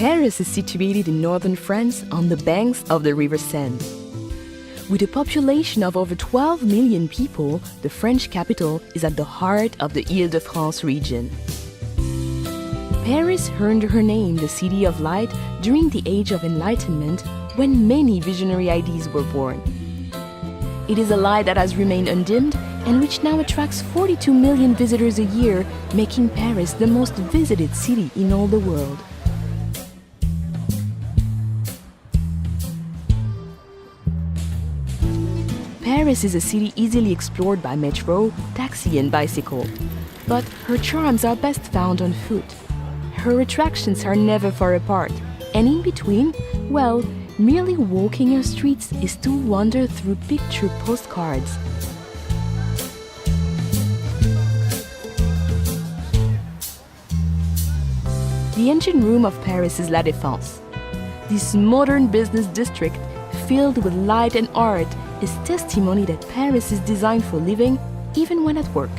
Paris is situated in northern France on the banks of the River Seine. With a population of over 12 million people, the French capital is at the heart of the Île-de-France region. Paris earned her name the City of Light during the Age of Enlightenment, when many visionary ideas were born. It is a light that has remained undimmed and which now attracts 42 million visitors a year, making Paris the most visited city in all the world. Paris is a city easily explored by metro, taxi and bicycle, but her charms are best found on foot. Her attractions are never far apart, and in between, well, merely walking her streets is to wander through picture postcards. The engine room of Paris is La Défense. This modern business district, filled with light and art, is testimony that Paris is designed for living, even when at work.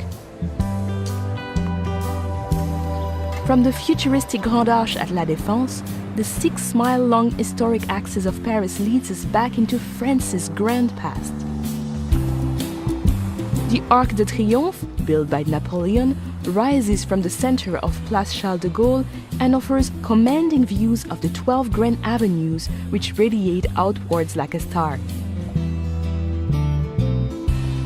From the futuristic Grand Arche at La Défense, the 6-mile-long historic axis of Paris leads us back into France's grand past. The Arc de Triomphe, built by Napoleon, rises from the center of Place Charles de Gaulle and offers commanding views of the 12 grand avenues which radiate outwards like a star.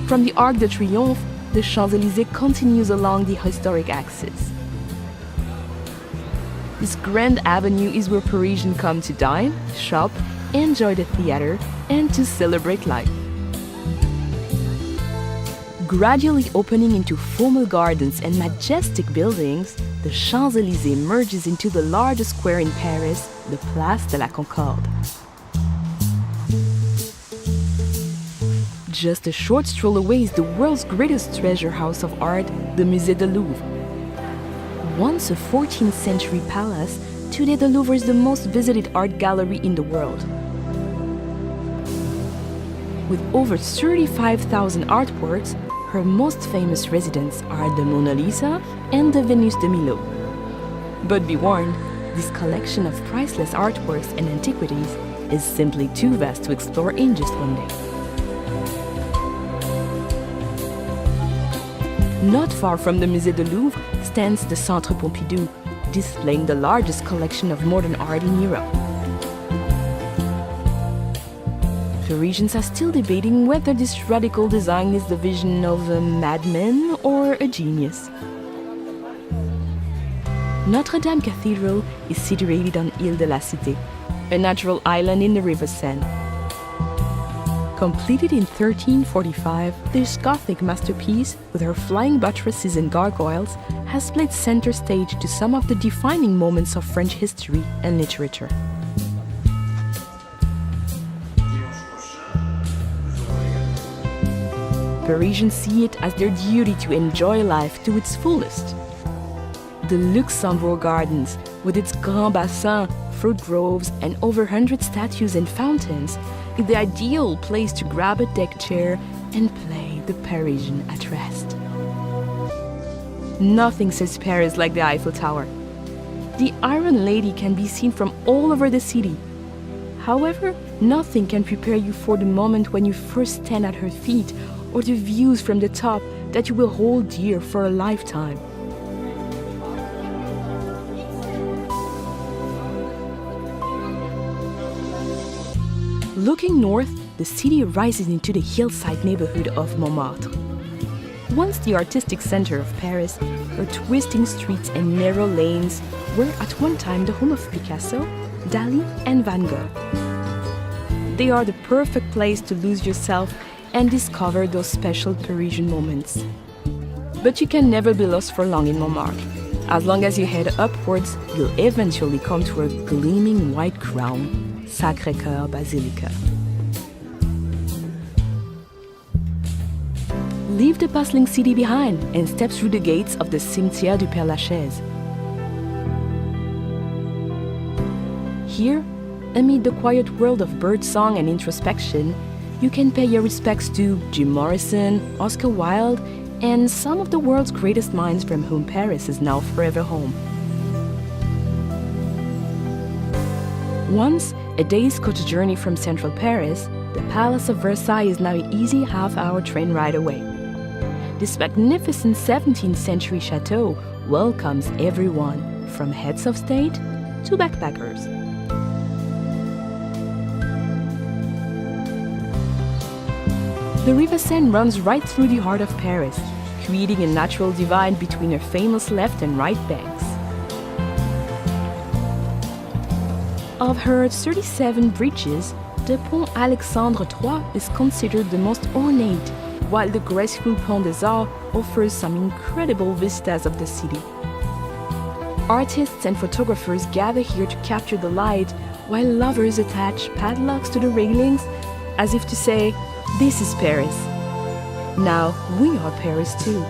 From the Arc de Triomphe, the Champs-Élysées continues along the historic axis. This grand avenue is where Parisians come to dine, shop, enjoy the theater, and to celebrate life. Gradually opening into formal gardens and majestic buildings, the Champs-Élysées merges into the largest square in Paris, the Place de la Concorde. Just a short stroll away is the world's greatest treasure house of art, the Musée du Louvre. Once a 14th century palace, today the Louvre is the most visited art gallery in the world. With over 35,000 artworks, her most famous residents are the Mona Lisa and the Venus de Milo. But be warned, this collection of priceless artworks and antiquities is simply too vast to explore in just one day. Not far from the Musée du Louvre stands the Centre Pompidou, displaying the largest collection of modern art in Europe. Parisians are still debating whether this radical design is the vision of a madman or a genius. Notre Dame Cathedral is situated on Île de la Cité, a natural island in the River Seine. Completed in 1345, this Gothic masterpiece, with her flying buttresses and gargoyles, has played center stage to some of the defining moments of French history and literature. Parisians see it as their duty to enjoy life to its fullest. The Luxembourg Gardens, with its Grand Bassin, fruit groves, and over 100 statues and fountains, is the ideal place to grab a deck chair and play the Parisian at rest. Nothing says Paris like the Eiffel Tower. The Iron Lady can be seen from all over the city. However, nothing can prepare you for the moment when you first stand at her feet, or the views from the top that you will hold dear for a lifetime. Looking north, the city rises into the hillside neighborhood of Montmartre. Once the artistic center of Paris, her twisting streets and narrow lanes were at one time the home of Picasso, Dali, and Van Gogh. They are the perfect place to lose yourself and discover those special Parisian moments. But you can never be lost for long in Montmartre. As long as you head upwards, you'll eventually come to a gleaming white crown, Sacré-Cœur Basilica. Leave the bustling city behind and step through the gates of the Cimetière du Père-Lachaise. Here, amid the quiet world of birdsong and introspection, you can pay your respects to Jim Morrison, Oscar Wilde, and some of the world's greatest minds from whom Paris is now forever home. Once a day's coach journey from central Paris, the Palace of Versailles is now an easy half-hour train ride away. This magnificent 17th century chateau welcomes everyone, from heads of state to backpackers. The River Seine runs right through the heart of Paris, creating a natural divide between her famous left and right banks. Of her 37 bridges, the Pont Alexandre III is considered the most ornate, while the graceful Pont des Arts offers some incredible vistas of the city. Artists and photographers gather here to capture the light, while lovers attach padlocks to the railings, as if to say, "This is Paris. Now we are Paris too."